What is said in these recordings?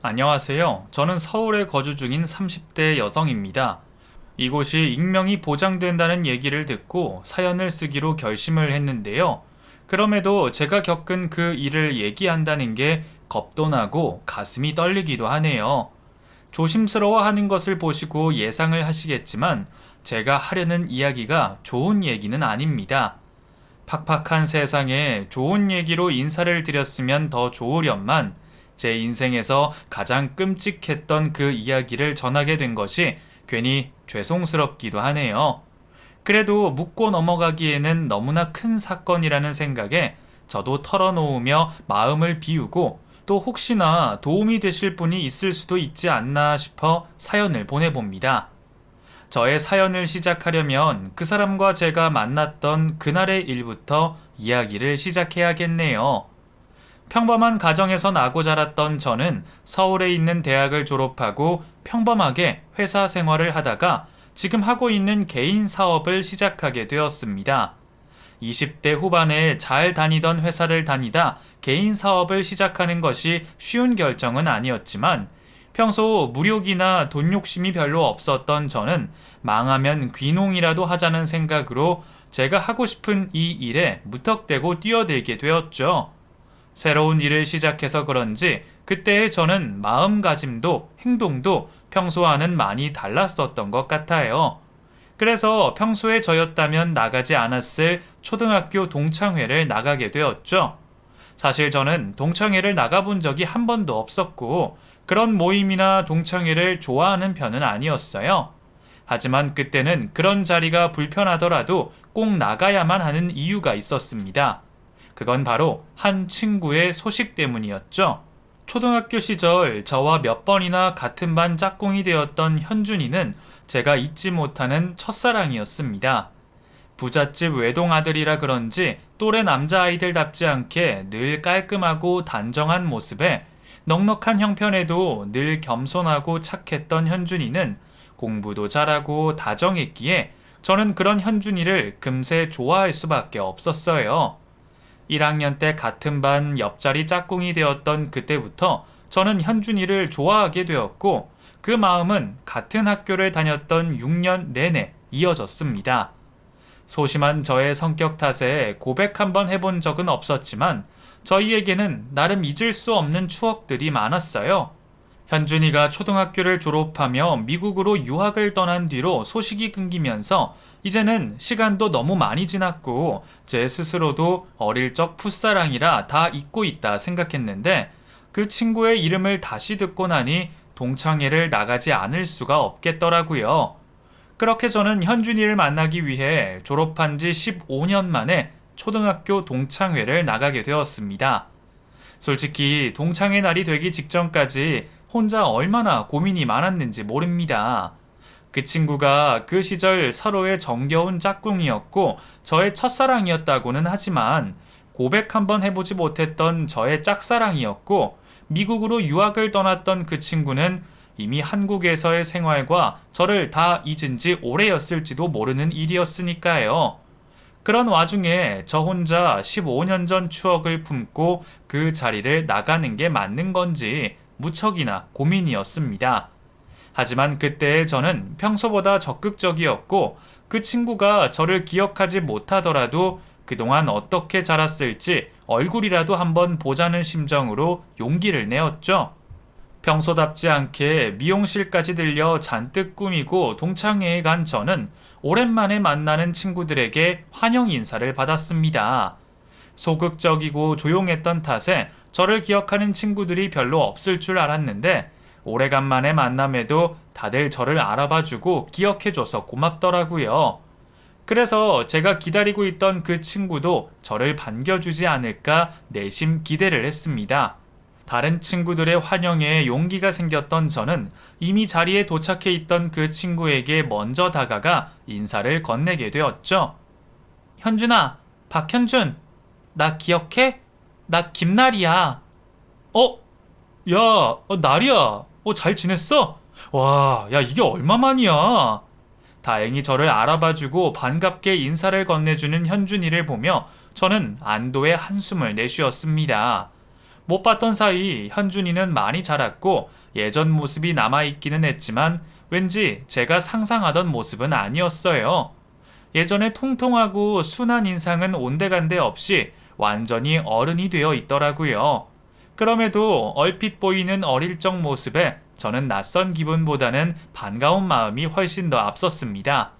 안녕하세요. 저는 서울에 거주 중인 30대 여성입니다. 이곳이 익명이 보장된다는 얘기를 듣고 사연을 쓰기로 결심을 했는데요. 그럼에도 제가 겪은 그 일을 얘기한다는 게 겁도 나고 가슴이 떨리기도 하네요. 조심스러워하는 것을 보시고 예상을 하시겠지만 제가 하려는 이야기가 좋은 얘기는 아닙니다. 팍팍한 세상에 좋은 얘기로 인사를 드렸으면 더 좋으련만 제 인생에서 가장 끔찍했던 그 이야기를 전하게 된 것이 괜히 죄송스럽기도 하네요. 그래도 묻고 넘어가기에는 너무나 큰 사건이라는 생각에 저도 털어놓으며 마음을 비우고 또 혹시나 도움이 되실 분이 있을 수도 있지 않나 싶어 사연을 보내봅니다. 저의 사연을 시작하려면 그 사람과 제가 만났던 그날의 일부터 이야기를 시작해야겠네요. 평범한 가정에서 나고 자랐던 저는 서울에 있는 대학을 졸업하고 평범하게 회사 생활을 하다가 지금 하고 있는 개인 사업을 시작하게 되었습니다. 20대 후반에 잘 다니던 회사를 다니다 개인 사업을 시작하는 것이 쉬운 결정은 아니었지만 평소 무력이나 돈 욕심이 별로 없었던 저는 망하면 귀농이라도 하자는 생각으로 제가 하고 싶은 이 일에 무턱대고 뛰어들게 되었죠. 새로운 일을 시작해서 그런지 그때의 저는 마음가짐도 행동도 평소와는 많이 달랐었던 것 같아요. 그래서 평소에 저였다면 나가지 않았을 초등학교 동창회를 나가게 되었죠. 사실 저는 동창회를 나가본 적이 한 번도 없었고 그런 모임이나 동창회를 좋아하는 편은 아니었어요. 하지만 그때는 그런 자리가 불편하더라도 꼭 나가야만 하는 이유가 있었습니다. 그건 바로 한 친구의 소식 때문이었죠. 초등학교 시절 저와 몇 번이나 같은 반 짝꿍이 되었던 현준이는 제가 잊지 못하는 첫사랑이었습니다. 부잣집 외동아들이라 그런지 또래 남자아이들답지 않게 늘 깔끔하고 단정한 모습에 넉넉한 형편에도 늘 겸손하고 착했던 현준이는 공부도 잘하고 다정했기에 저는 그런 현준이를 금세 좋아할 수밖에 없었어요. 1학년 때 같은 반 옆자리 짝꿍이 되었던 그때부터 저는 현준이를 좋아하게 되었고 그 마음은 같은 학교를 다녔던 6년 내내 이어졌습니다. 소심한 저의 성격 탓에 고백 한번 해본 적은 없었지만 저희에게는 나름 잊을 수 없는 추억들이 많았어요. 현준이가 초등학교를 졸업하며 미국으로 유학을 떠난 뒤로 소식이 끊기면서 이제는 시간도 너무 많이 지났고 제 스스로도 어릴 적 풋사랑이라 다 잊고 있다 생각했는데 그 친구의 이름을 다시 듣고 나니 동창회를 나가지 않을 수가 없겠더라고요. 그렇게 저는 현준이를 만나기 위해 졸업한 지 15년 만에 초등학교 동창회를 나가게 되었습니다. 솔직히 동창회 날이 되기 직전까지 혼자 얼마나 고민이 많았는지 모릅니다. 그 친구가 그 시절 서로의 정겨운 짝꿍이었고 저의 첫사랑이었다고는 하지만 고백 한번 해보지 못했던 저의 짝사랑이었고 미국으로 유학을 떠났던 그 친구는 이미 한국에서의 생활과 저를 다 잊은 지 오래였을지도 모르는 일이었으니까요. 그런 와중에 저 혼자 15년 전 추억을 품고 그 자리를 나가는 게 맞는 건지 무척이나 고민이었습니다. 하지만 그때의 저는 평소보다 적극적이었고 그 친구가 저를 기억하지 못하더라도 그동안 어떻게 자랐을지 얼굴이라도 한번 보자는 심정으로 용기를 내었죠. 평소답지 않게 미용실까지 들려 잔뜩 꾸미고 동창회에 간 저는 오랜만에 만나는 친구들에게 환영 인사를 받았습니다. 소극적이고 조용했던 탓에 저를 기억하는 친구들이 별로 없을 줄 알았는데 오래간만에 만남에도 다들 저를 알아봐주고 기억해줘서 고맙더라고요. 그래서 제가 기다리고 있던 그 친구도 저를 반겨주지 않을까 내심 기대를 했습니다. 다른 친구들의 환영에 용기가 생겼던 저는 이미 자리에 도착해 있던 그 친구에게 먼저 다가가 인사를 건네게 되었죠. 현준아, 박현준, 나 기억해? 나 김나리야. 야, 나리야. 잘 지냈어? 와, 야, 이게 얼마만이야? 다행히 저를 알아봐주고 반갑게 인사를 건네주는 현준이를 보며 저는 안도의 한숨을 내쉬었습니다. 못 봤던 사이 현준이는 많이 자랐고 예전 모습이 남아있기는 했지만 왠지 제가 상상하던 모습은 아니었어요. 예전에 통통하고 순한 인상은 온데간데 없이 완전히 어른이 되어 있더라고요. 그럼에도 얼핏 보이는 어릴 적 모습에 저는 낯선 기분보다는 반가운 마음이 훨씬 더 앞섰습니다.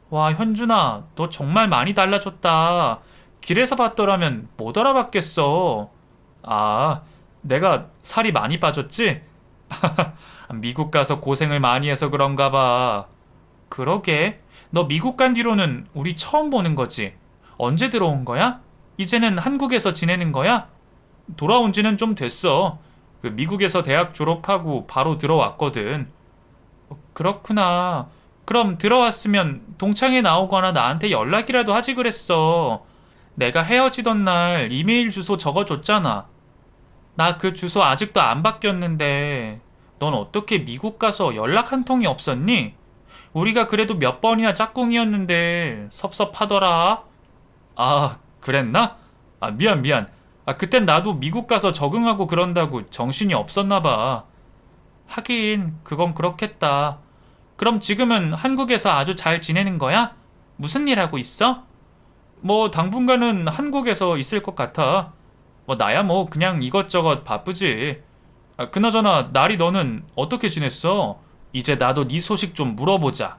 와, 현준아, 너 정말 많이 달라졌다. 길에서 봤더라면 못 알아봤겠어. 아, 내가 살이 많이 빠졌지? 미국 가서 고생을 많이 해서 그런가 봐. 그러게. 너 미국 간 뒤로는 우리 처음 보는 거지? 언제 들어온 거야? 이제는 한국에서 지내는 거야? 돌아온 지는 좀 됐어. 미국에서 대학 졸업하고 바로 들어왔거든. 그렇구나. 그럼 들어왔으면 동창회 나오거나 나한테 연락이라도 하지 그랬어. 내가 헤어지던 날 이메일 주소 적어줬잖아. 나 그 주소 아직도 안 바뀌었는데 넌 어떻게 미국 가서 연락 한 통이 없었니? 우리가 그래도 몇 번이나 짝꿍이었는데 섭섭하더라. 아, 그랬나? 아, 미안. 아, 그땐 나도 미국 가서 적응하고 그런다고 정신이 없었나 봐. 하긴 그건 그렇겠다. 그럼 지금은 한국에서 아주 잘 지내는 거야? 무슨 일 하고 있어? 뭐 당분간은 한국에서 있을 것 같아. 뭐 나야 뭐 그냥 이것저것 바쁘지. 아, 그나저나 나리 너는 어떻게 지냈어? 이제 나도 네 소식 좀 물어보자.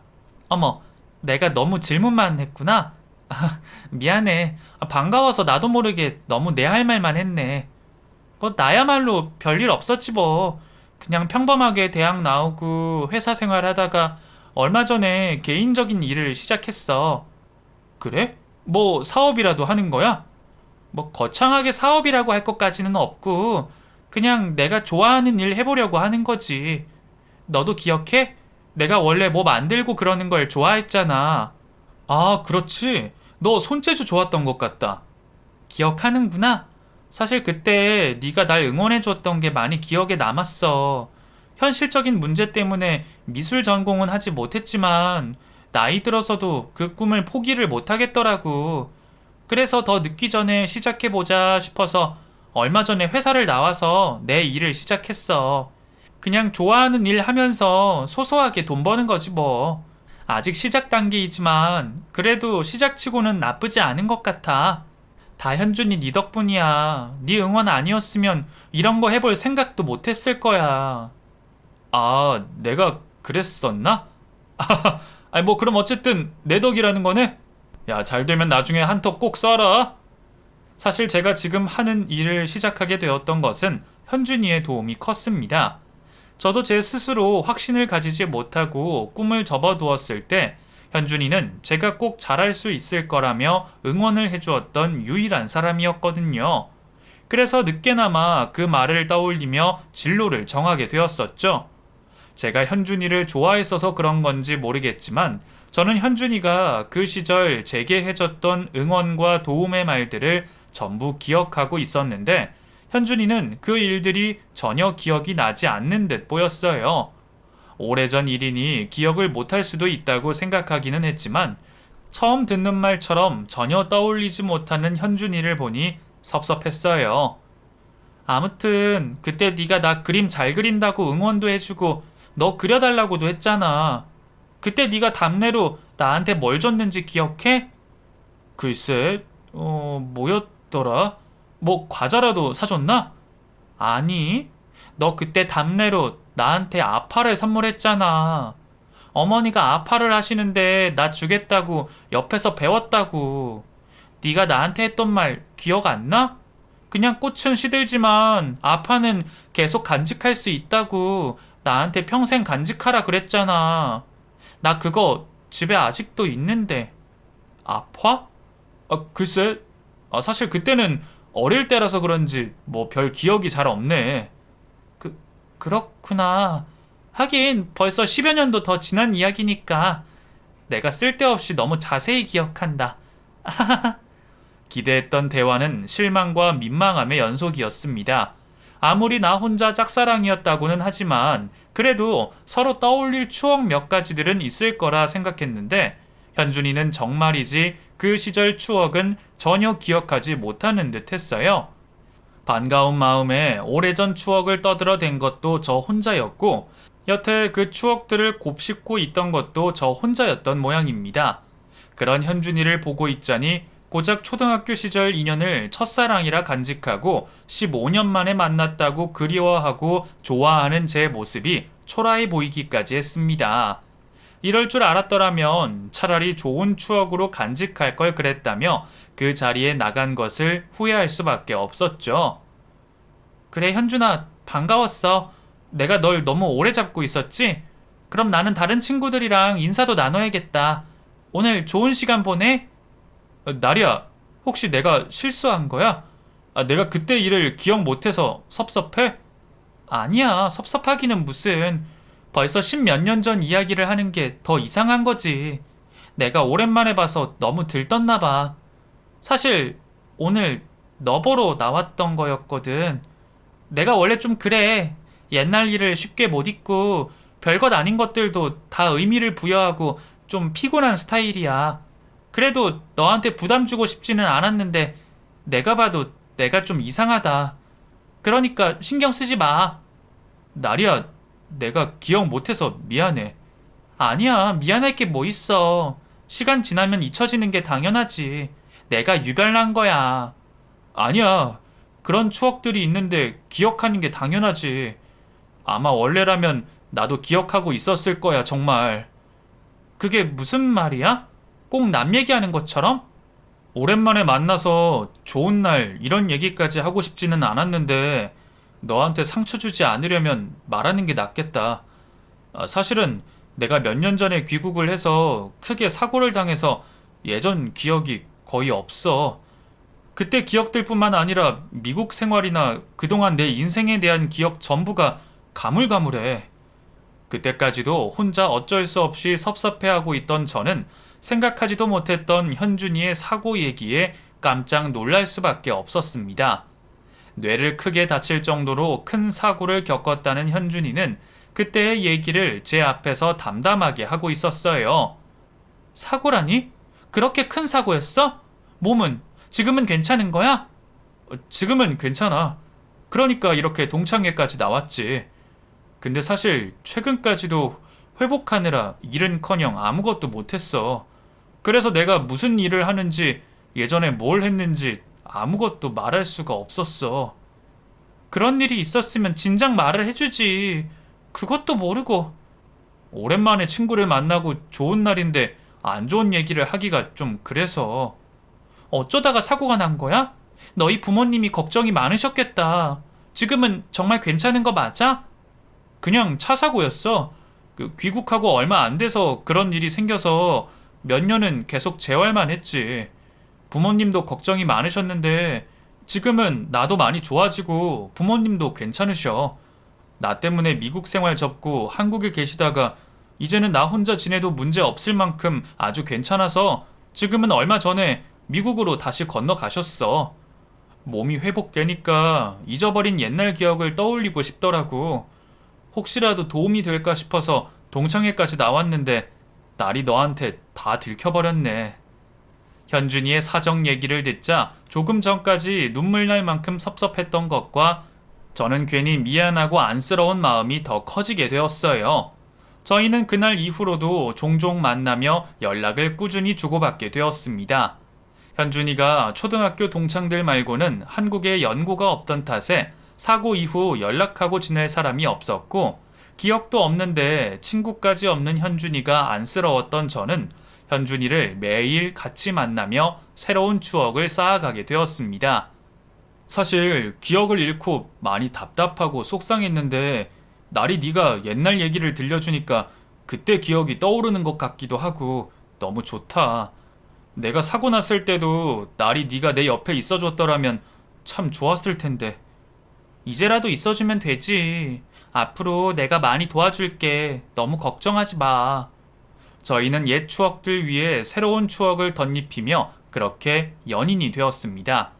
어머, 내가 너무 질문만 했구나. 아, 미안해. 아, 반가워서 나도 모르게 너무 내 할 말만 했네. 뭐 나야말로 별일 없었지 뭐. 그냥 평범하게 대학 나오고 회사 생활하다가 얼마 전에 개인적인 일을 시작했어. 그래? 뭐 사업이라도 하는 거야? 뭐 거창하게 사업이라고 할 것까지는 없고 그냥 내가 좋아하는 일 해보려고 하는 거지. 너도 기억해? 내가 원래 뭐 만들고 그러는 걸 좋아했잖아. 아, 그렇지. 너 손재주 좋았던 것 같다. 기억하는구나. 사실 그때 네가 날 응원해줬던 게 많이 기억에 남았어. 현실적인 문제 때문에 미술 전공은 하지 못했지만 나이 들어서도 그 꿈을 포기를 못하겠더라고. 그래서 더 늦기 전에 시작해보자 싶어서 얼마 전에 회사를 나와서 내 일을 시작했어. 그냥 좋아하는 일 하면서 소소하게 돈 버는 거지 뭐. 아직 시작 단계이지만 그래도 시작치고는 나쁘지 않은 것 같아. 다 현준이 네 덕분이야. 네 응원 아니었으면 이런 거 해볼 생각도 못했을 거야. 아, 내가 그랬었나? 아니 뭐 그럼 어쨌든 내 덕이라는 거네? 야, 잘 되면 나중에 한턱 꼭 쏴라. 사실 제가 지금 하는 일을 시작하게 되었던 것은 현준이의 도움이 컸습니다. 저도 제 스스로 확신을 가지지 못하고 꿈을 접어두었을 때 현준이는 제가 꼭 잘할 수 있을 거라며 응원을 해주었던 유일한 사람이었거든요. 그래서 늦게나마 그 말을 떠올리며 진로를 정하게 되었었죠. 제가 현준이를 좋아했어서 그런 건지 모르겠지만 저는 현준이가 그 시절 제게 해줬던 응원과 도움의 말들을 전부 기억하고 있었는데 현준이는 그 일들이 전혀 기억이 나지 않는 듯 보였어요. 오래전 일이니 기억을 못할 수도 있다고 생각하기는 했지만 처음 듣는 말처럼 전혀 떠올리지 못하는 현준이를 보니 섭섭했어요. 아무튼 그때 네가 나 그림 잘 그린다고 응원도 해주고 너 그려달라고도 했잖아. 그때 네가 답례로 나한테 뭘 줬는지 기억해? 글쎄, 뭐였더라? 뭐 과자라도 사줬나? 아니, 너 그때 답례로 나한테 아파를 선물했잖아. 어머니가 아파를 하시는데 나 주겠다고 옆에서 배웠다고. 네가 나한테 했던 말 기억 안 나? 그냥 꽃은 시들지만 아파는 계속 간직할 수 있다고 나한테 평생 간직하라 그랬잖아. 나 그거 집에 아직도 있는데. 아파? 아, 글쎄, 사실 그때는 어릴 때라서 그런지 뭐 별 기억이 잘 없네. 그렇구나. 하긴 벌써 10여 년도 더 지난 이야기니까 내가 쓸데없이 너무 자세히 기억한다. 기대했던 대화는 실망과 민망함의 연속이었습니다. 아무리 나 혼자 짝사랑이었다고는 하지만 그래도 서로 떠올릴 추억 몇 가지들은 있을 거라 생각했는데 현준이는 정말이지 그 시절 추억은 전혀 기억하지 못하는 듯 했어요. 반가운 마음에 오래전 추억을 떠들어댄 것도 저 혼자였고, 여태 그 추억들을 곱씹고 있던 것도 저 혼자였던 모양입니다. 그런 현준이를 보고 있자니 고작 초등학교 시절 인연을 첫사랑이라 간직하고 15년 만에 만났다고 그리워하고 좋아하는 제 모습이 초라해 보이기까지 했습니다. 이럴 줄 알았더라면 차라리 좋은 추억으로 간직할 걸 그랬다며 그 자리에 나간 것을 후회할 수밖에 없었죠. 그래, 현준아, 반가웠어. 내가 널 너무 오래 잡고 있었지? 그럼 나는 다른 친구들이랑 인사도 나눠야겠다. 오늘 좋은 시간 보내? 나리야, 혹시 내가 실수한 거야? 내가 그때 일을 기억 못해서 섭섭해? 아니야, 섭섭하기는 무슨. 벌써 10몇 년 전 이야기를 하는 게 더 이상한 거지. 내가 오랜만에 봐서 너무 들떴나 봐. 사실 오늘 너 보러 나왔던 거였거든. 내가 원래 좀 그래. 옛날 일을 쉽게 못 잊고 별것 아닌 것들도 다 의미를 부여하고 좀 피곤한 스타일이야. 그래도 너한테 부담 주고 싶지는 않았는데 내가 봐도 내가 좀 이상하다. 그러니까 신경 쓰지 마. 나리야, 내가 기억 못해서 미안해. 아니야, 미안할 게 뭐 있어. 시간 지나면 잊혀지는 게 당연하지. 내가 유별난 거야. 아니야, 그런 추억들이 있는데 기억하는 게 당연하지. 아마 원래라면 나도 기억하고 있었을 거야, 정말. 그게 무슨 말이야? 꼭 남 얘기하는 것처럼? 오랜만에 만나서 좋은 날 이런 얘기까지 하고 싶지는 않았는데 너한테 상처 주지 않으려면 말하는 게 낫겠다. 사실은 내가 몇 년 전에 귀국을 해서 크게 사고를 당해서 예전 기억이 거의 없어. 그때 기억들뿐만 아니라 미국 생활이나 그동안 내 인생에 대한 기억 전부가 가물가물해. 그때까지도 혼자 어쩔 수 없이 섭섭해하고 있던 저는 생각하지도 못했던 현준이의 사고 얘기에 깜짝 놀랄 수밖에 없었습니다. 뇌를 크게 다칠 정도로 큰 사고를 겪었다는 현준이는 그때의 얘기를 제 앞에서 담담하게 하고 있었어요. 사고라니? 그렇게 큰 사고였어? 몸은? 지금은 괜찮은 거야? 지금은 괜찮아. 그러니까 이렇게 동창회까지 나왔지. 근데 사실 최근까지도 회복하느라 일은커녕 아무것도 못했어. 그래서 내가 무슨 일을 하는지 예전에 뭘 했는지 아무것도 말할 수가 없었어. 그런 일이 있었으면 진작 말을 해주지. 그것도 모르고. 오랜만에 친구를 만나고 좋은 날인데 안 좋은 얘기를 하기가 좀 그래서. 어쩌다가 사고가 난 거야? 너희 부모님이 걱정이 많으셨겠다. 지금은 정말 괜찮은 거 맞아? 그냥 차 사고였어. 귀국하고 얼마 안 돼서 그런 일이 생겨서 몇 년은 계속 재활만 했지. 부모님도 걱정이 많으셨는데 지금은 나도 많이 좋아지고 부모님도 괜찮으셔. 나 때문에 미국 생활 접고 한국에 계시다가 이제는 나 혼자 지내도 문제 없을 만큼 아주 괜찮아서 지금은 얼마 전에 미국으로 다시 건너가셨어. 몸이 회복되니까 잊어버린 옛날 기억을 떠올리고 싶더라고. 혹시라도 도움이 될까 싶어서 동창회까지 나왔는데 날이 너한테 다 들켜버렸네. 현준이의 사정 얘기를 듣자 조금 전까지 눈물 날 만큼 섭섭했던 것과 저는 괜히 미안하고 안쓰러운 마음이 더 커지게 되었어요. 저희는 그날 이후로도 종종 만나며 연락을 꾸준히 주고받게 되었습니다. 현준이가 초등학교 동창들 말고는 한국에 연고가 없던 탓에 사고 이후 연락하고 지낼 사람이 없었고 기억도 없는데 친구까지 없는 현준이가 안쓰러웠던 저는 현준이를 매일 같이 만나며 새로운 추억을 쌓아가게 되었습니다. 사실 기억을 잃고 많이 답답하고 속상했는데 날이 네가 옛날 얘기를 들려주니까 그때 기억이 떠오르는 것 같기도 하고 너무 좋다. 내가 사고 났을 때도 날이 네가 내 옆에 있어줬더라면 참 좋았을 텐데. 이제라도 있어주면 되지. 앞으로 내가 많이 도와줄게. 너무 걱정하지 마. 저희는 옛 추억들 위에 새로운 추억을 덧입히며 그렇게 연인이 되었습니다.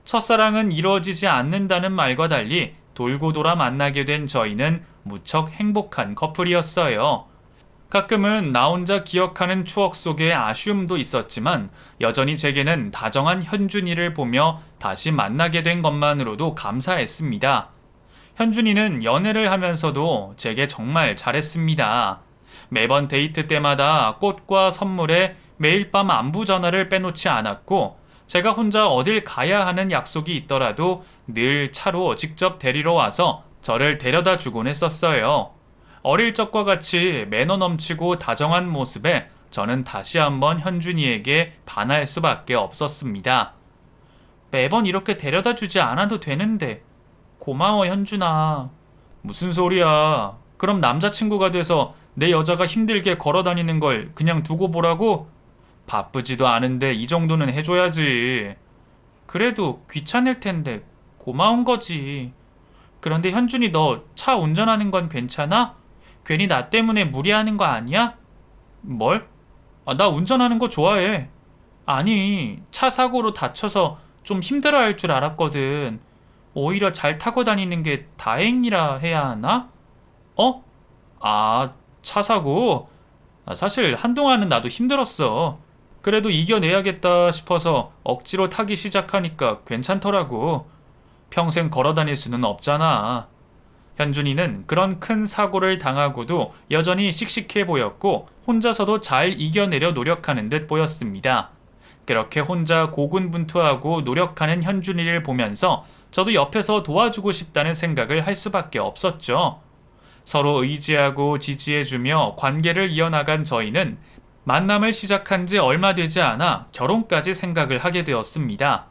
첫사랑은 이루어지지 않는다는 말과 달리 돌고 돌아 만나게 된 저희는 무척 행복한 커플이었어요. 가끔은 나 혼자 기억하는 추억 속에 아쉬움도 있었지만 여전히 제게는 다정한 현준이를 보며 다시 만나게 된 것만으로도 감사했습니다. 현준이는 연애를 하면서도 제게 정말 잘했습니다. 매번 데이트 때마다 꽃과 선물에 매일 밤 안부 전화를 빼놓지 않았고, 제가 혼자 어딜 가야 하는 약속이 있더라도 늘 차로 직접 데리러 와서 저를 데려다 주곤 했었어요. 어릴 적과 같이 매너 넘치고 다정한 모습에 저는 다시 한번 현준이에게 반할 수밖에 없었습니다. 매번 이렇게 데려다 주지 않아도 되는데. 고마워, 현준아. 무슨 소리야. 그럼 남자친구가 돼서 내 여자가 힘들게 걸어 다니는 걸 그냥 두고 보라고? 바쁘지도 않은데 이 정도는 해줘야지. 그래도 귀찮을 텐데 고마운 거지. 그런데 현준이, 너 차 운전하는 건 괜찮아? 괜히 나 때문에 무리하는 거 아니야? 뭘? 나 운전하는 거 좋아해. 아니, 차 사고로 다쳐서 좀 힘들어할 줄 알았거든. 오히려 잘 타고 다니는 게 다행이라 해야 하나? 어? 차 사고? 사실 한동안은 나도 힘들었어. 그래도 이겨내야겠다 싶어서 억지로 타기 시작하니까 괜찮더라고. 평생 걸어 다닐 수는 없잖아. 현준이는 그런 큰 사고를 당하고도 여전히 씩씩해 보였고 혼자서도 잘 이겨내려 노력하는 듯 보였습니다. 그렇게 혼자 고군분투하고 노력하는 현준이를 보면서 저도 옆에서 도와주고 싶다는 생각을 할 수밖에 없었죠. 서로 의지하고 지지해주며 관계를 이어나간 저희는 만남을 시작한 지 얼마 되지 않아 결혼까지 생각을 하게 되었습니다.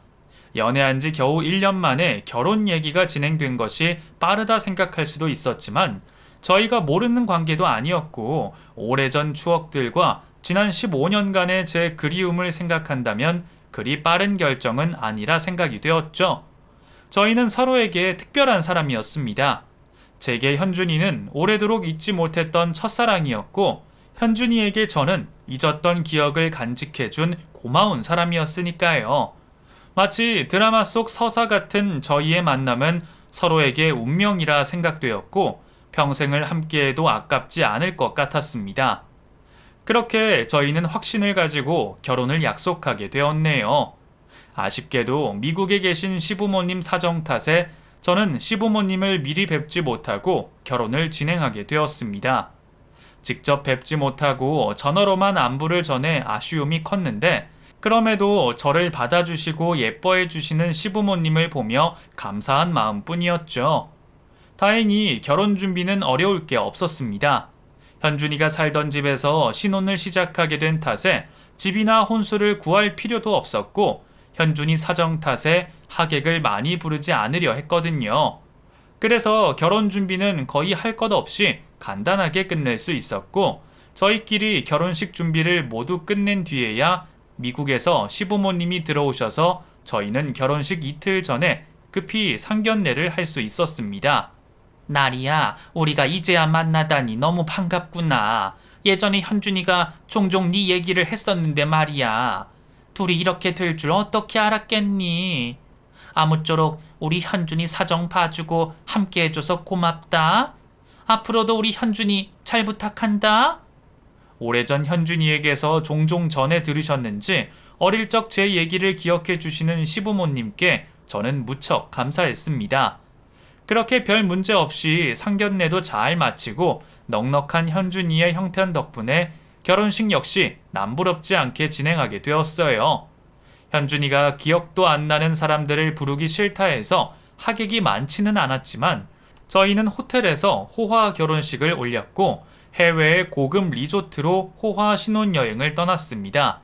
연애한 지 겨우 1년 만에 결혼 얘기가 진행된 것이 빠르다 생각할 수도 있었지만 저희가 모르는 관계도 아니었고 오래전 추억들과 지난 15년간의 제 그리움을 생각한다면 그리 빠른 결정은 아니라 생각이 되었죠. 저희는 서로에게 특별한 사람이었습니다. 제게 현준이는 오래도록 잊지 못했던 첫사랑이었고 현준이에게 저는 잊었던 기억을 간직해준 고마운 사람이었으니까요. 마치 드라마 속 서사 같은 저희의 만남은 서로에게 운명이라 생각되었고 평생을 함께해도 아깝지 않을 것 같았습니다. 그렇게 저희는 확신을 가지고 결혼을 약속하게 되었네요. 아쉽게도 미국에 계신 시부모님 사정 탓에 저는 시부모님을 미리 뵙지 못하고 결혼을 진행하게 되었습니다. 직접 뵙지 못하고 전화로만 안부를 전해 아쉬움이 컸는데 그럼에도 저를 받아주시고 예뻐해 주시는 시부모님을 보며 감사한 마음뿐이었죠. 다행히 결혼 준비는 어려울 게 없었습니다. 현준이가 살던 집에서 신혼을 시작하게 된 탓에 집이나 혼수를 구할 필요도 없었고 현준이 사정 탓에 하객을 많이 부르지 않으려 했거든요. 그래서 결혼 준비는 거의 할 것 없이 간단하게 끝낼 수 있었고 저희끼리 결혼식 준비를 모두 끝낸 뒤에야 미국에서 시부모님이 들어오셔서 저희는 결혼식 이틀 전에 급히 상견례를 할 수 있었습니다. 나리야, 우리가 이제야 만나다니 너무 반갑구나. 예전에 현준이가 종종 네 얘기를 했었는데 말이야. 둘이 이렇게 될 줄 어떻게 알았겠니? 아무쪼록 우리 현준이 사정 봐주고 함께 해줘서 고맙다. 앞으로도 우리 현준이 잘 부탁한다. 오래전 현준이에게서 종종 전해 들으셨는지 어릴 적 제 얘기를 기억해 주시는 시부모님께 저는 무척 감사했습니다. 그렇게 별 문제 없이 상견례도 잘 마치고 넉넉한 현준이의 형편 덕분에 결혼식 역시 남부럽지 않게 진행하게 되었어요. 현준이가 기억도 안 나는 사람들을 부르기 싫다 해서 하객이 많지는 않았지만 저희는 호텔에서 호화 결혼식을 올렸고 해외의 고급 리조트로 호화 신혼여행을 떠났습니다.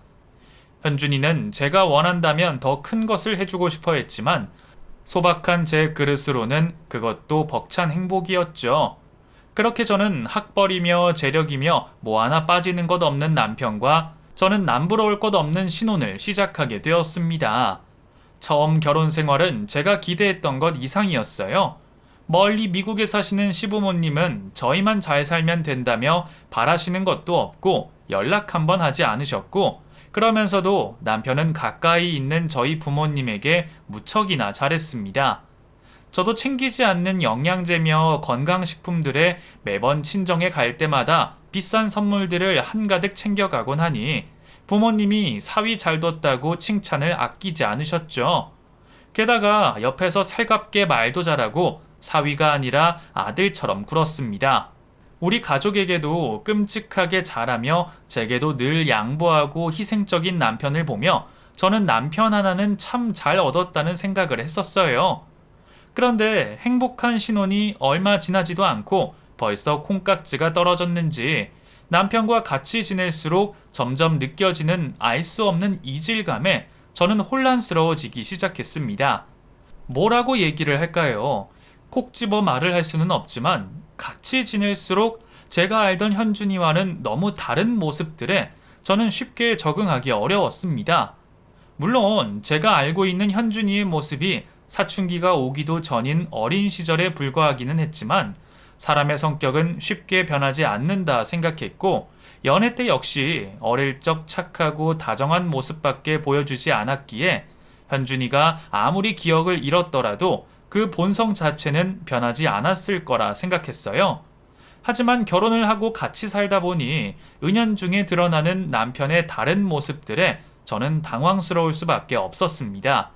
현준이는 제가 원한다면 더 큰 것을 해주고 싶어 했지만 소박한 제 그릇으로는 그것도 벅찬 행복이었죠. 그렇게 저는 학벌이며 재력이며 뭐 하나 빠지는 것 없는 남편과 저는 남부러울 것 없는 신혼을 시작하게 되었습니다. 처음 결혼 생활은 제가 기대했던 것 이상이었어요. 멀리 미국에 사시는 시부모님은 저희만 잘 살면 된다며 바라시는 것도 없고 연락 한번 하지 않으셨고 그러면서도 남편은 가까이 있는 저희 부모님에게 무척이나 잘했습니다. 저도 챙기지 않는 영양제며 건강식품들에 매번 친정에 갈 때마다 비싼 선물들을 한가득 챙겨가곤 하니 부모님이 사위 잘 뒀다고 칭찬을 아끼지 않으셨죠. 게다가 옆에서 살갑게 말도 잘하고 사위가 아니라 아들처럼 굴었습니다. 우리 가족에게도 끔찍하게 잘하며 제게도 늘 양보하고 희생적인 남편을 보며 저는 남편 하나는 참 잘 얻었다는 생각을 했었어요. 그런데 행복한 신혼이 얼마 지나지도 않고 벌써 콩깍지가 떨어졌는지 남편과 같이 지낼수록 점점 느껴지는 알 수 없는 이질감에 저는 혼란스러워지기 시작했습니다. 뭐라고 얘기를 할까요? 콕 집어 말을 할 수는 없지만 같이 지낼수록 제가 알던 현준이와는 너무 다른 모습들에 저는 쉽게 적응하기 어려웠습니다. 물론 제가 알고 있는 현준이의 모습이 사춘기가 오기도 전인 어린 시절에 불과하기는 했지만 사람의 성격은 쉽게 변하지 않는다 생각했고 연애 때 역시 어릴 적 착하고 다정한 모습밖에 보여주지 않았기에 현준이가 아무리 기억을 잃었더라도 그 본성 자체는 변하지 않았을 거라 생각했어요. 하지만 결혼을 하고 같이 살다 보니 은연중에 드러나는 남편의 다른 모습들에 저는 당황스러울 수밖에 없었습니다.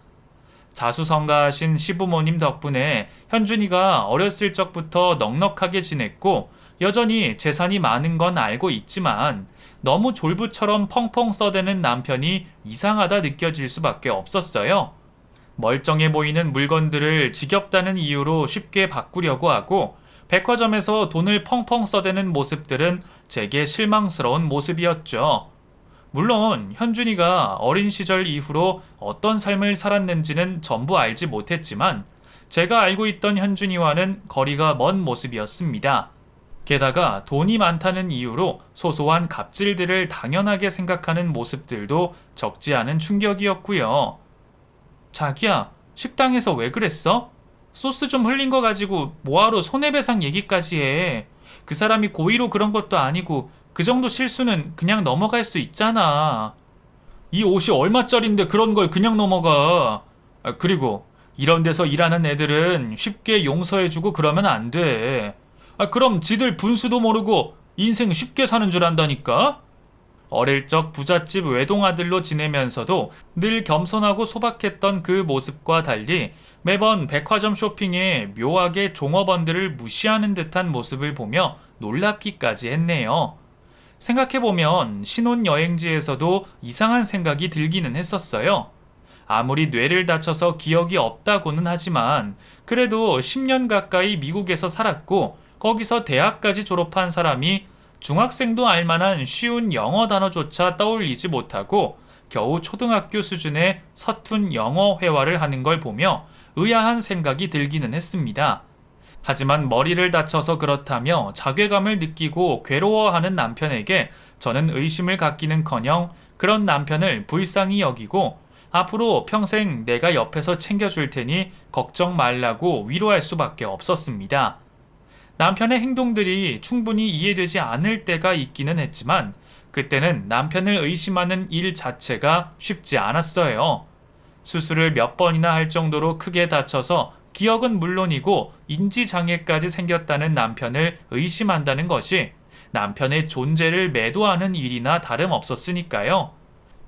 자수성가하신 시부모님 덕분에 현준이가 어렸을 적부터 넉넉하게 지냈고 여전히 재산이 많은 건 알고 있지만 너무 졸부처럼 펑펑 써대는 남편이 이상하다 느껴질 수밖에 없었어요. 멀쩡해 보이는 물건들을 지겹다는 이유로 쉽게 바꾸려고 하고 백화점에서 돈을 펑펑 써대는 모습들은 제게 실망스러운 모습이었죠. 물론 현준이가 어린 시절 이후로 어떤 삶을 살았는지는 전부 알지 못했지만 제가 알고 있던 현준이와는 거리가 먼 모습이었습니다. 게다가 돈이 많다는 이유로 소소한 갑질들을 당연하게 생각하는 모습들도 적지 않은 충격이었고요. 자기야, 식당에서 왜 그랬어? 소스 좀 흘린 거 가지고 뭐하러 손해배상 얘기까지 해. 그 사람이 고의로 그런 것도 아니고 그 정도 실수는 그냥 넘어갈 수 있잖아. 이 옷이 얼마짜린데 그런 걸 그냥 넘어가. 그리고 이런 데서 일하는 애들은 쉽게 용서해주고 그러면 안 돼. 그럼 지들 분수도 모르고 인생 쉽게 사는 줄 안다니까? 어릴 적 부잣집 외동아들로 지내면서도 늘 겸손하고 소박했던 그 모습과 달리 매번 백화점 쇼핑에 묘하게 종업원들을 무시하는 듯한 모습을 보며 놀랍기까지 했네요. 생각해보면 신혼여행지에서도 이상한 생각이 들기는 했었어요. 아무리 뇌를 다쳐서 기억이 없다고는 하지만 그래도 10년 가까이 미국에서 살았고 거기서 대학까지 졸업한 사람이 중학생도 알만한 쉬운 영어 단어조차 떠올리지 못하고 겨우 초등학교 수준의 서툰 영어 회화를 하는 걸 보며 의아한 생각이 들기는 했습니다. 하지만 머리를 다쳐서 그렇다며 자괴감을 느끼고 괴로워하는 남편에게 저는 의심을 갖기는커녕 그런 남편을 불쌍히 여기고 앞으로 평생 내가 옆에서 챙겨줄 테니 걱정 말라고 위로할 수밖에 없었습니다. 남편의 행동들이 충분히 이해되지 않을 때가 있기는 했지만 그때는 남편을 의심하는 일 자체가 쉽지 않았어요. 수술을 몇 번이나 할 정도로 크게 다쳐서 기억은 물론이고 인지장애까지 생겼다는 남편을 의심한다는 것이 남편의 존재를 매도하는 일이나 다름없었으니까요.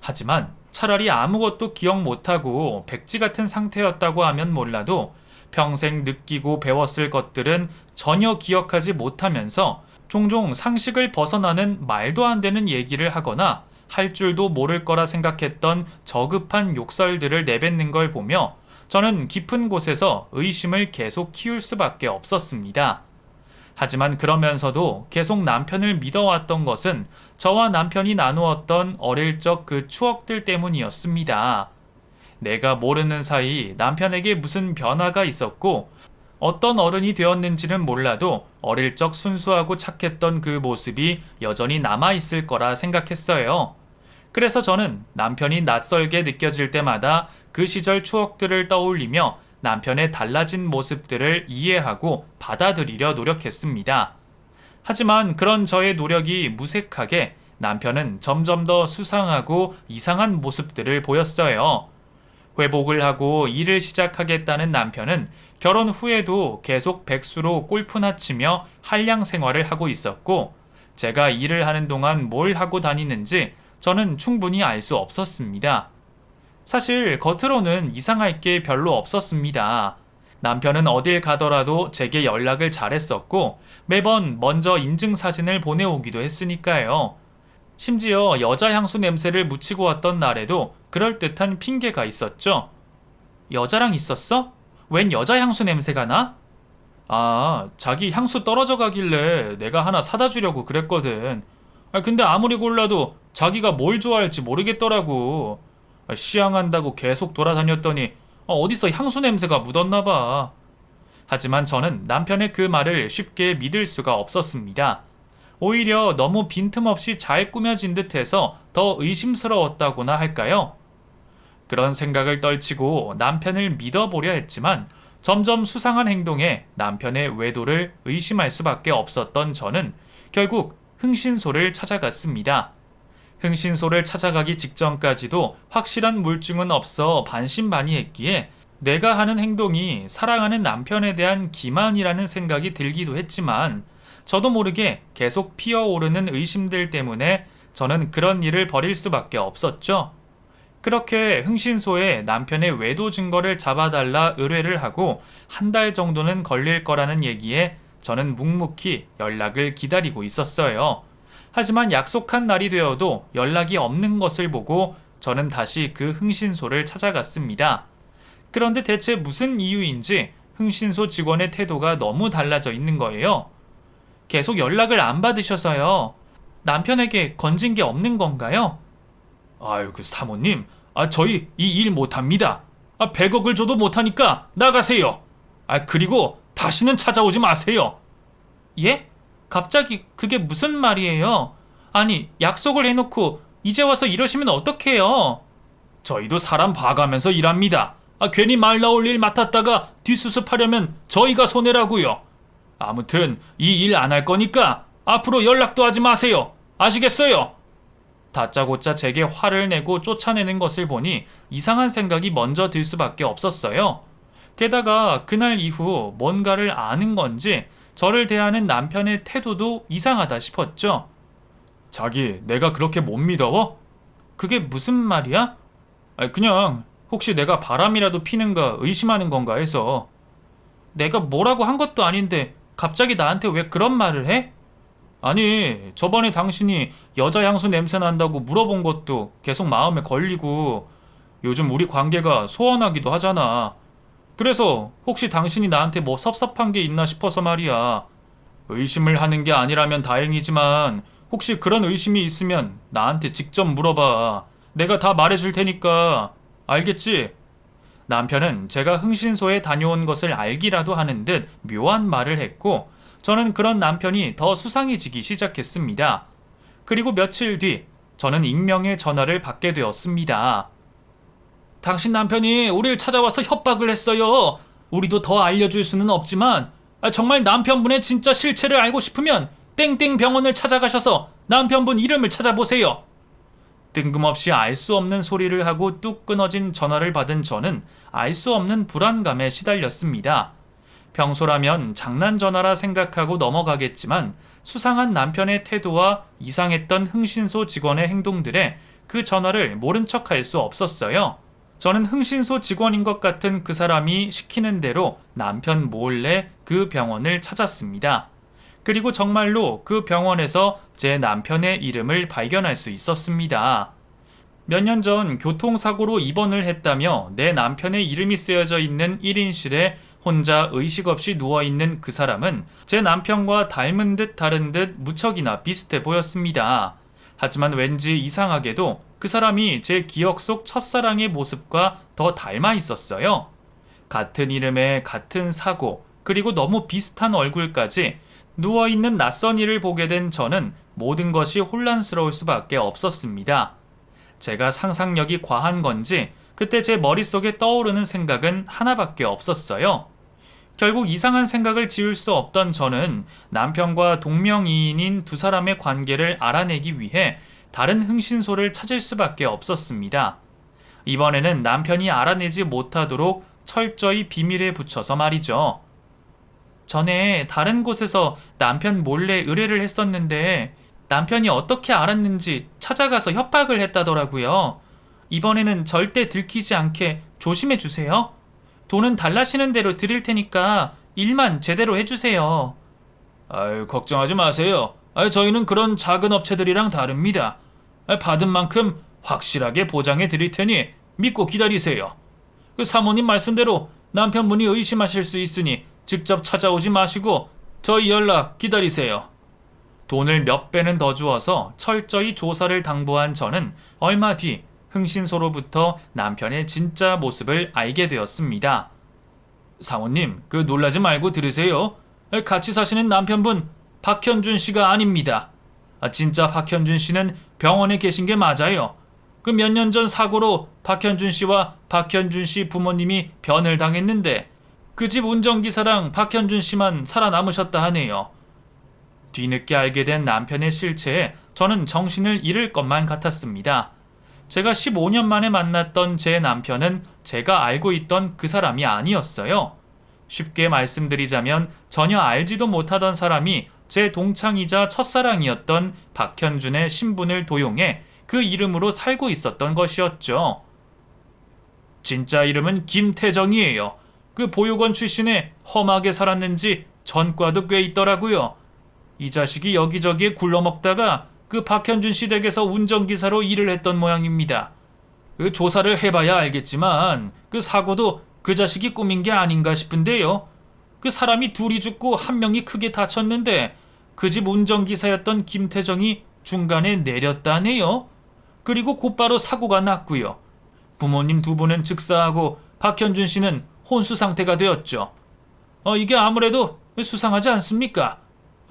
하지만 차라리 아무것도 기억 못하고 백지 같은 상태였다고 하면 몰라도 평생 느끼고 배웠을 것들은 전혀 기억하지 못하면서 종종 상식을 벗어나는 말도 안 되는 얘기를 하거나 할 줄도 모를 거라 생각했던 저급한 욕설들을 내뱉는 걸 보며 저는 깊은 곳에서 의심을 계속 키울 수밖에 없었습니다. 하지만 그러면서도 계속 남편을 믿어왔던 것은 저와 남편이 나누었던 어릴 적 그 추억들 때문이었습니다. 내가 모르는 사이 남편에게 무슨 변화가 있었고 어떤 어른이 되었는지는 몰라도 어릴 적 순수하고 착했던 그 모습이 여전히 남아있을 거라 생각했어요. 그래서 저는 남편이 낯설게 느껴질 때마다 그 시절 추억들을 떠올리며 남편의 달라진 모습들을 이해하고 받아들이려 노력했습니다. 하지만 그런 저의 노력이 무색하게 남편은 점점 더 수상하고 이상한 모습들을 보였어요. 회복을 하고 일을 시작하겠다는 남편은 결혼 후에도 계속 백수로 골프나 치며 한량 생활을 하고 있었고, 제가 일을 하는 동안 뭘 하고 다니는지 저는 충분히 알 수 없었습니다. 사실 겉으로는 이상할 게 별로 없었습니다. 남편은 어딜 가더라도 제게 연락을 잘했었고, 매번 먼저 인증사진을 보내오기도 했으니까요. 심지어 여자 향수 냄새를 묻히고 왔던 날에도 그럴듯한 핑계가 있었죠. 여자랑 있었어? 웬 여자 향수 냄새가 나? 아, 자기 향수 떨어져 가길래 내가 하나 사다 주려고 그랬거든. 근데 아무리 골라도 자기가 뭘 좋아할지 모르겠더라고. 시향한다고 계속 돌아다녔더니 어디서 향수 냄새가 묻었나 봐. 하지만 저는 남편의 그 말을 쉽게 믿을 수가 없었습니다. 오히려 너무 빈틈없이 잘 꾸며진 듯해서 더 의심스러웠다고나 할까요? 그런 생각을 떨치고 남편을 믿어보려 했지만 점점 수상한 행동에 남편의 외도를 의심할 수밖에 없었던 저는 결국 흥신소를 찾아갔습니다. 흥신소를 찾아가기 직전까지도 확실한 물증은 없어 반신반의했기에 내가 하는 행동이 사랑하는 남편에 대한 기만이라는 생각이 들기도 했지만 저도 모르게 계속 피어오르는 의심들 때문에 저는 그런 일을 벌일 수밖에 없었죠. 그렇게 흥신소에 남편의 외도 증거를 잡아달라 의뢰를 하고 한 달 정도는 걸릴 거라는 얘기에 저는 묵묵히 연락을 기다리고 있었어요. 하지만 약속한 날이 되어도 연락이 없는 것을 보고 저는 다시 그 흥신소를 찾아갔습니다. 그런데 대체 무슨 이유인지 흥신소 직원의 태도가 너무 달라져 있는 거예요. 계속 연락을 안 받으셔서요. 남편에게 건진 게 없는 건가요? 아유, 그 사모님, 저희 이 일 못합니다. 100억을 줘도 못하니까 나가세요. 그리고 다시는 찾아오지 마세요. 예? 갑자기 그게 무슨 말이에요? 아니, 약속을 해놓고 이제 와서 이러시면 어떡해요? 저희도 사람 봐가면서 일합니다. 괜히 말 나올 일 맡았다가 뒷수습하려면 저희가 손해라고요. 아무튼 이 일 안 할 거니까 앞으로 연락도 하지 마세요. 아시겠어요? 다짜고짜 제게 화를 내고 쫓아내는 것을 보니 이상한 생각이 먼저 들 수밖에 없었어요. 게다가 그날 이후 뭔가를 아는 건지 저를 대하는 남편의 태도도 이상하다 싶었죠. 자기, 내가 그렇게 못 믿어? 그게 무슨 말이야? 그냥 혹시 내가 바람이라도 피는가 의심하는 건가 해서. 내가 뭐라고 한 것도 아닌데 갑자기 나한테 왜 그런 말을 해? 아니, 저번에 당신이 여자 향수 냄새 난다고 물어본 것도 계속 마음에 걸리고 요즘 우리 관계가 소원하기도 하잖아. 그래서 혹시 당신이 나한테 뭐 섭섭한 게 있나 싶어서 말이야. 의심을 하는 게 아니라면 다행이지만 혹시 그런 의심이 있으면 나한테 직접 물어봐. 내가 다 말해줄 테니까. 알겠지? 남편은 제가 흥신소에 다녀온 것을 알기라도 하는 듯 묘한 말을 했고 저는 그런 남편이 더 수상해지기 시작했습니다. 그리고 며칠 뒤 저는 익명의 전화를 받게 되었습니다. 당신 남편이 우리를 찾아와서 협박을 했어요. 우리도 더 알려줄 수는 없지만 정말 남편분의 진짜 실체를 알고 싶으면 땡땡 병원을 찾아가셔서 남편분 이름을 찾아보세요. 뜬금없이 알 수 없는 소리를 하고 뚝 끊어진 전화를 받은 저는 알 수 없는 불안감에 시달렸습니다. 평소라면 장난 전화라 생각하고 넘어가겠지만 수상한 남편의 태도와 이상했던 흥신소 직원의 행동들에 그 전화를 모른 척할 수 없었어요. 저는 흥신소 직원인 것 같은 그 사람이 시키는 대로 남편 몰래 그 병원을 찾았습니다. 그리고 정말로 그 병원에서 제 남편의 이름을 발견할 수 있었습니다. 몇 년 전 교통사고로 입원을 했다며 내 남편의 이름이 쓰여져 있는 1인실에 혼자 의식 없이 누워있는 그 사람은 제 남편과 닮은 듯 다른 듯 무척이나 비슷해 보였습니다. 하지만 왠지 이상하게도 그 사람이 제 기억 속 첫사랑의 모습과 더 닮아 있었어요. 같은 이름에 같은 사고, 그리고 너무 비슷한 얼굴까지 누워있는 낯선 이를 보게 된 저는 모든 것이 혼란스러울 수밖에 없었습니다. 제가 상상력이 과한 건지 그때 제 머릿속에 떠오르는 생각은 하나밖에 없었어요. 결국 이상한 생각을 지울 수 없던 저는 남편과 동명이인인 두 사람의 관계를 알아내기 위해 다른 흥신소를 찾을 수밖에 없었습니다. 이번에는 남편이 알아내지 못하도록 철저히 비밀에 붙여서 말이죠. 전에 다른 곳에서 남편 몰래 의뢰를 했었는데 남편이 어떻게 알았는지 찾아가서 협박을 했다더라고요. 이번에는 절대 들키지 않게 조심해 주세요. 돈은 달라시는 대로 드릴 테니까 일만 제대로 해주세요. 아유, 걱정하지 마세요. 저희는 그런 작은 업체들이랑 다릅니다. 받은 만큼 확실하게 보장해 드릴 테니 믿고 기다리세요. 그 사모님 말씀대로 남편분이 의심하실 수 있으니 직접 찾아오지 마시고 저희 연락 기다리세요. 돈을 몇 배는 더 주어서 철저히 조사를 당부한 저는 얼마 뒤 흥신소로부터 남편의 진짜 모습을 알게 되었습니다. 사모님, 놀라지 말고 들으세요. 같이 사시는 남편분 박현준 씨가 아닙니다. 진짜 박현준 씨는 병원에 계신 게 맞아요. 몇 년 전 사고로 박현준 씨와 박현준 씨 부모님이 변을 당했는데 그 집 운전기사랑 박현준 씨만 살아남으셨다 하네요. 뒤늦게 알게 된 남편의 실체에 저는 정신을 잃을 것만 같았습니다. 제가 15년 만에 만났던 제 남편은 제가 알고 있던 그 사람이 아니었어요. 쉽게 말씀드리자면 전혀 알지도 못하던 사람이 제 동창이자 첫사랑이었던 박현준의 신분을 도용해 그 이름으로 살고 있었던 것이었죠. 진짜 이름은 김태정이에요. 보육원 출신에 험하게 살았는지 전과도 꽤 있더라고요. 이 자식이 여기저기에 굴러먹다가 박현준 씨 댁에서 운전기사로 일을 했던 모양입니다. 조사를 해봐야 알겠지만 사고도 그 자식이 꾸민 게 아닌가 싶은데요. 사람이 둘이 죽고 한 명이 크게 다쳤는데 그 집 운전기사였던 김태정이 중간에 내렸다네요. 그리고 곧바로 사고가 났고요. 부모님 두 분은 즉사하고 박현준 씨는 혼수 상태가 되었죠. 이게 아무래도 수상하지 않습니까?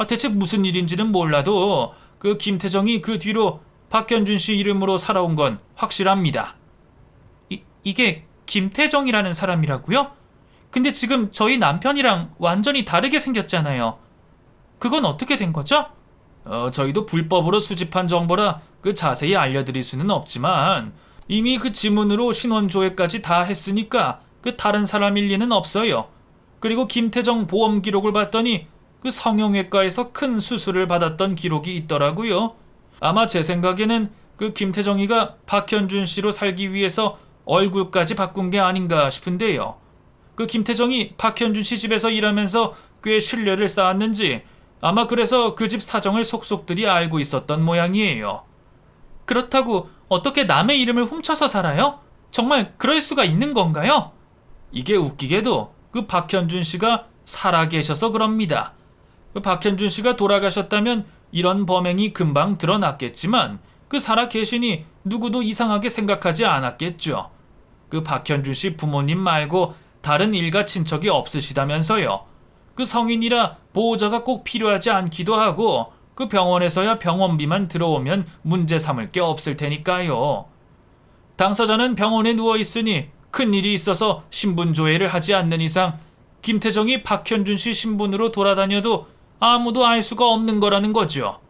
대체 무슨 일인지는 몰라도 김태정이 그 뒤로 박현준 씨 이름으로 살아온 건 확실합니다. 이게 김태정이라는 사람이라고요? 근데 지금 저희 남편이랑 완전히 다르게 생겼잖아요. 그건 어떻게 된 거죠? 저희도 불법으로 수집한 정보라 자세히 알려드릴 수는 없지만 이미 지문으로 신원조회까지 다 했으니까 다른 사람일 리는 없어요. 그리고 김태정 보험 기록을 봤더니 성형외과에서 큰 수술을 받았던 기록이 있더라고요. 아마 제 생각에는 김태정이가 박현준 씨로 살기 위해서 얼굴까지 바꾼 게 아닌가 싶은데요. 김태정이 박현준 씨 집에서 일하면서 꽤 신뢰를 쌓았는지 아마 그래서 그 집 사정을 속속들이 알고 있었던 모양이에요. 그렇다고 어떻게 남의 이름을 훔쳐서 살아요? 정말 그럴 수가 있는 건가요? 이게 웃기게도 박현준 씨가 살아계셔서 그럽니다. 박현준 씨가 돌아가셨다면 이런 범행이 금방 드러났겠지만 살아계시니 누구도 이상하게 생각하지 않았겠죠. 박현준 씨 부모님 말고 다른 일가 친척이 없으시다면서요. 성인이라 보호자가 꼭 필요하지 않기도 하고 병원에서야 병원비만 들어오면 문제 삼을 게 없을 테니까요. 당사자는 병원에 누워있으니 큰일이 있어서 신분조회를 하지 않는 이상 김태정이 박현준 씨 신분으로 돌아다녀도 아무도 알 수가 없는 거라는 거죠.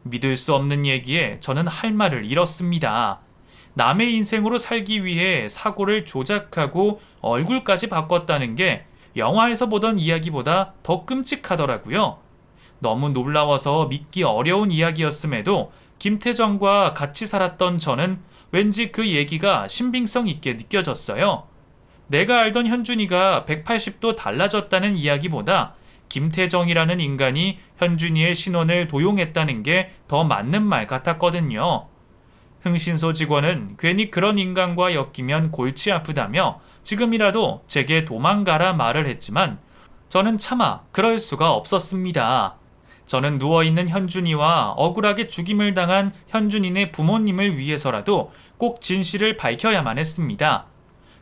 믿을 수 없는 얘기에 저는 할 말을 잃었습니다. 남의 인생으로 살기 위해 사고를 조작하고 얼굴까지 바꿨다는 게 영화에서 보던 이야기보다 더 끔찍하더라고요. 너무 놀라워서 믿기 어려운 이야기였음에도 김태정과 같이 살았던 저는 왠지 그 얘기가 신빙성 있게 느껴졌어요. 내가 알던 현준이가 180도 달라졌다는 이야기보다 김태정이라는 인간이 현준이의 신원을 도용했다는 게 더 맞는 말 같았거든요. 흥신소 직원은 괜히 그런 인간과 엮이면 골치 아프다며 지금이라도 제게 도망가라 말을 했지만 저는 차마 그럴 수가 없었습니다. 저는 누워있는 현준이와 억울하게 죽임을 당한 현준이네 부모님을 위해서라도 꼭 진실을 밝혀야만 했습니다.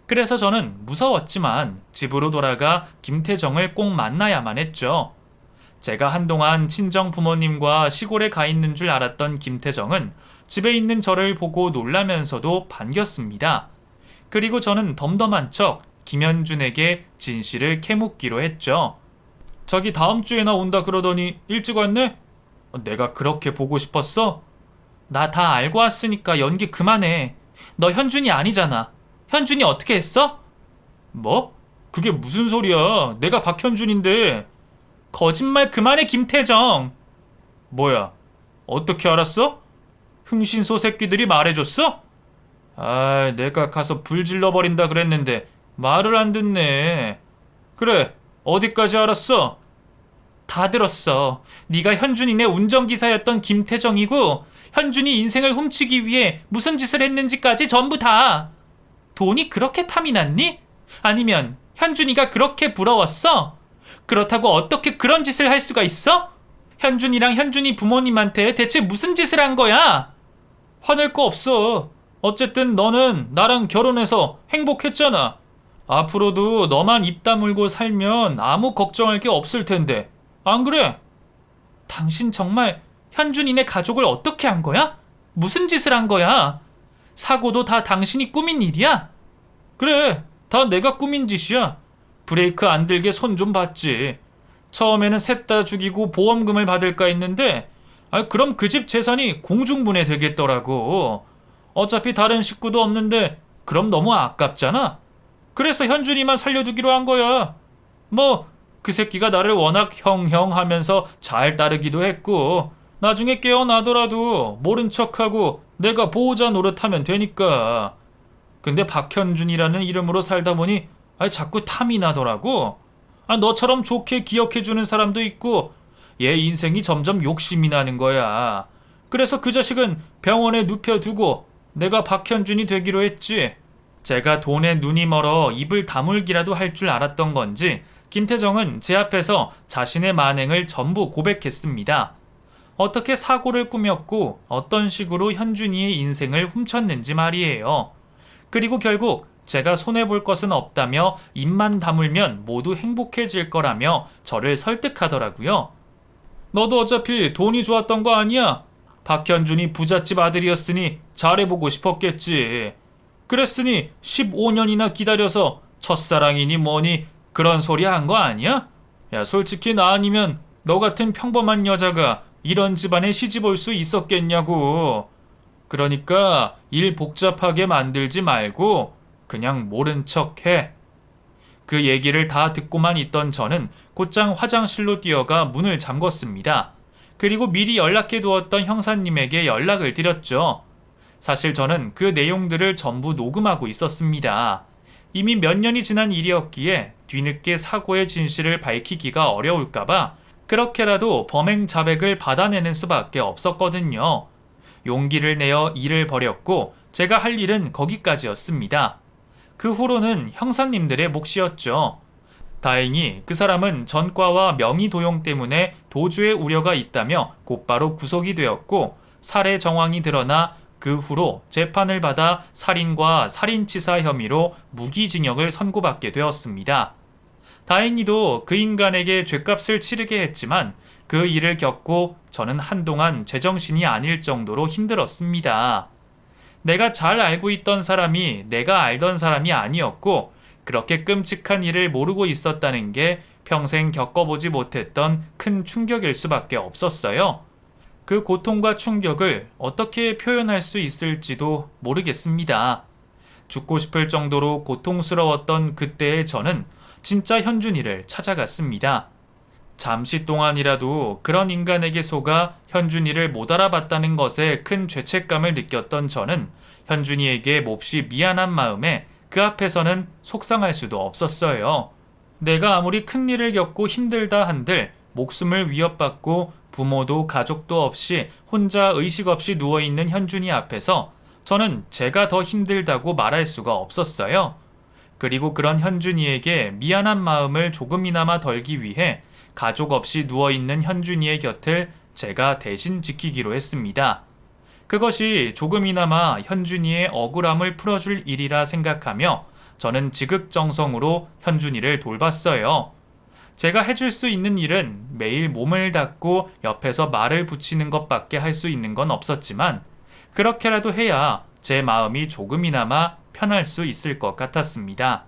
그래서 저는 무서웠지만 집으로 돌아가 김태정을 꼭 만나야만 했죠. 제가 한동안 친정 부모님과 시골에 가 있는 줄 알았던 김태정은 집에 있는 저를 보고 놀라면서도 반겼습니다. 그리고 저는 덤덤한 척 김현준에게 진실을 캐묻기로 했죠. 자기 다음 주에나 온다 그러더니 일찍 왔네? 내가 그렇게 보고 싶었어? 나 다 알고 왔으니까 연기 그만해. 너 현준이 아니잖아. 현준이 어떻게 했어? 뭐? 그게 무슨 소리야? 내가 박현준인데. 거짓말 그만해, 김태정. 뭐야? 어떻게 알았어? 흥신소 새끼들이 말해줬어? 아, 내가 가서 불 질러버린다 그랬는데 말을 안 듣네. 그래, 어디까지 알았어? 다 들었어. 네가 현준이네 운전기사였던 김태정이고 현준이 인생을 훔치기 위해 무슨 짓을 했는지까지 전부 다. 돈이 그렇게 탐이 났니? 아니면 현준이가 그렇게 부러웠어? 그렇다고 어떻게 그런 짓을 할 수가 있어? 현준이랑 현준이 부모님한테 대체 무슨 짓을 한 거야? 화낼 거 없어. 어쨌든 너는 나랑 결혼해서 행복했잖아. 앞으로도 너만 입 다물고 살면 아무 걱정할 게 없을 텐데. 안 그래? 당신 정말 현준이네 가족을 어떻게 한 거야? 무슨 짓을 한 거야? 사고도 다 당신이 꾸민 일이야? 그래, 다 내가 꾸민 짓이야. 브레이크 안 들게 손 좀 봤지. 처음에는 셋 다 죽이고 보험금을 받을까 했는데, 그럼 그 집 재산이 공중분해 되겠더라고. 어차피 다른 식구도 없는데, 그럼 너무 아깝잖아. 그래서 현준이만 살려두기로 한 거야. 뭐, 그 새끼가 나를 워낙 형형 하면서 잘 따르기도 했고, 나중에 깨어나더라도 모른 척하고 내가 보호자 노릇하면 되니까. 근데 박현준이라는 이름으로 살다 보니 자꾸 탐이 나더라고. 너처럼 좋게 기억해주는 사람도 있고 얘 인생이 점점 욕심이 나는 거야. 그래서 그 자식은 병원에 눕혀두고 내가 박현준이 되기로 했지. 제가 돈에 눈이 멀어 입을 다물기라도 할 줄 알았던 건지 김태정은 제 앞에서 자신의 만행을 전부 고백했습니다. 어떻게 사고를 꾸몄고 어떤 식으로 현준이의 인생을 훔쳤는지 말이에요. 그리고 결국 제가 손해볼 것은 없다며 입만 다물면 모두 행복해질 거라며 저를 설득하더라고요. 너도 어차피 돈이 좋았던 거 아니야? 박현준이 부잣집 아들이었으니 잘해보고 싶었겠지. 그랬으니 15년이나 기다려서 첫사랑이니 뭐니 그런 소리 한 거 아니야? 야, 솔직히 나 아니면 너 같은 평범한 여자가 이런 집안에 시집 올 수 있었겠냐고. 그러니까 일 복잡하게 만들지 말고 그냥 모른 척 해. 그 얘기를 다 듣고만 있던 저는 곧장 화장실로 뛰어가 문을 잠궜습니다. 그리고 미리 연락해 두었던 형사님에게 연락을 드렸죠. 사실 저는 그 내용들을 전부 녹음하고 있었습니다. 이미 몇 년이 지난 일이었기에 뒤늦게 사고의 진실을 밝히기가 어려울까봐 그렇게라도 범행 자백을 받아내는 수밖에 없었거든요. 용기를 내어 일을 벌였고 제가 할 일은 거기까지였습니다. 그 후로는 형사님들의 몫이었죠. 다행히 그 사람은 전과와 명의 도용 때문에 도주의 우려가 있다며 곧바로 구속이 되었고 살해 정황이 드러나 그 후로 재판을 받아 살인과 살인치사 혐의로 무기징역을 선고받게 되었습니다. 다행히도 그 인간에게 죗값을 치르게 했지만 그 일을 겪고 저는 한동안 제정신이 아닐 정도로 힘들었습니다. 내가 잘 알고 있던 사람이 내가 알던 사람이 아니었고 그렇게 끔찍한 일을 모르고 있었다는 게 평생 겪어보지 못했던 큰 충격일 수밖에 없었어요. 그 고통과 충격을 어떻게 표현할 수 있을지도 모르겠습니다. 죽고 싶을 정도로 고통스러웠던 그때의 저는 진짜 현준이를 찾아갔습니다. 잠시 동안이라도 그런 인간에게 속아 현준이를 못 알아봤다는 것에 큰 죄책감을 느꼈던 저는 현준이에게 몹시 미안한 마음에 그 앞에서는 속상할 수도 없었어요. 내가 아무리 큰일을 겪고 힘들다 한들 목숨을 위협받고 부모도 가족도 없이 혼자 의식 없이 누워있는 현준이 앞에서 저는 제가 더 힘들다고 말할 수가 없었어요. 그리고 그런 현준이에게 미안한 마음을 조금이나마 덜기 위해 가족 없이 누워있는 현준이의 곁을 제가 대신 지키기로 했습니다. 그것이 조금이나마 현준이의 억울함을 풀어줄 일이라 생각하며 저는 지극정성으로 현준이를 돌봤어요. 제가 해줄 수 있는 일은 매일 몸을 닦고 옆에서 말을 붙이는 것밖에 할 수 있는 건 없었지만 그렇게라도 해야 제 마음이 조금이나마 편할 수 있을 것 같았습니다.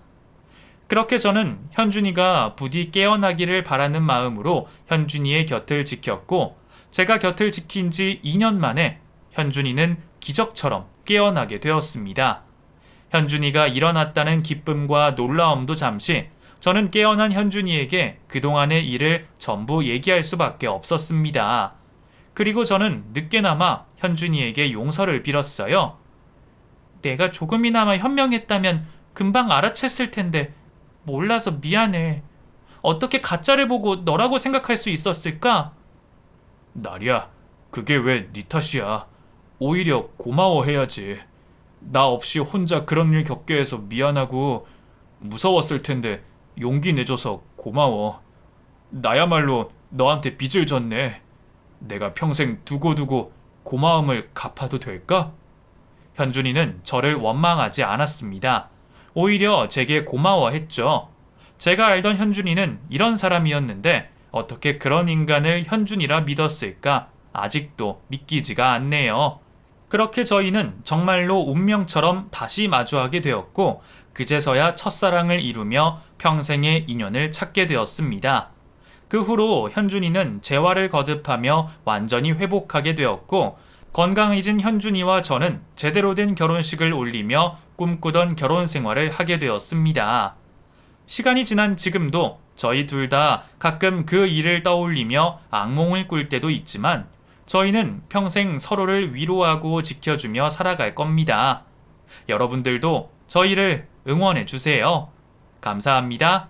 그렇게 저는 현준이가 부디 깨어나기를 바라는 마음으로 현준이의 곁을 지켰고 제가 곁을 지킨 지 2년 만에 현준이는 기적처럼 깨어나게 되었습니다. 현준이가 일어났다는 기쁨과 놀라움도 잠시 저는 깨어난 현준이에게 그동안의 일을 전부 얘기할 수밖에 없었습니다. 그리고 저는 늦게나마 현준이에게 용서를 빌었어요. 내가 조금이나마 현명했다면 금방 알아챘을 텐데 몰라서 미안해. 어떻게 가짜를 보고 너라고 생각할 수 있었을까? 나리야, 그게 왜 네 탓이야. 오히려 고마워해야지. 나 없이 혼자 그런 일 겪게 해서 미안하고 무서웠을 텐데 용기 내줘서 고마워. 나야말로 너한테 빚을 졌네. 내가 평생 두고두고 고마움을 갚아도 될까? 현준이는 저를 원망하지 않았습니다. 오히려 제게 고마워했죠. 제가 알던 현준이는 이런 사람이었는데 어떻게 그런 인간을 현준이라 믿었을까? 아직도 믿기지가 않네요. 그렇게 저희는 정말로 운명처럼 다시 마주하게 되었고 그제서야 첫사랑을 이루며 평생의 인연을 찾게 되었습니다. 그 후로 현준이는 재활을 거듭하며 완전히 회복하게 되었고 건강해진 현준이와 저는 제대로 된 결혼식을 올리며 꿈꾸던 결혼 생활을 하게 되었습니다. 시간이 지난 지금도 저희 둘 다 가끔 그 일을 떠올리며 악몽을 꿀 때도 있지만 저희는 평생 서로를 위로하고 지켜주며 살아갈 겁니다. 여러분들도 저희를 응원해 주세요. 감사합니다.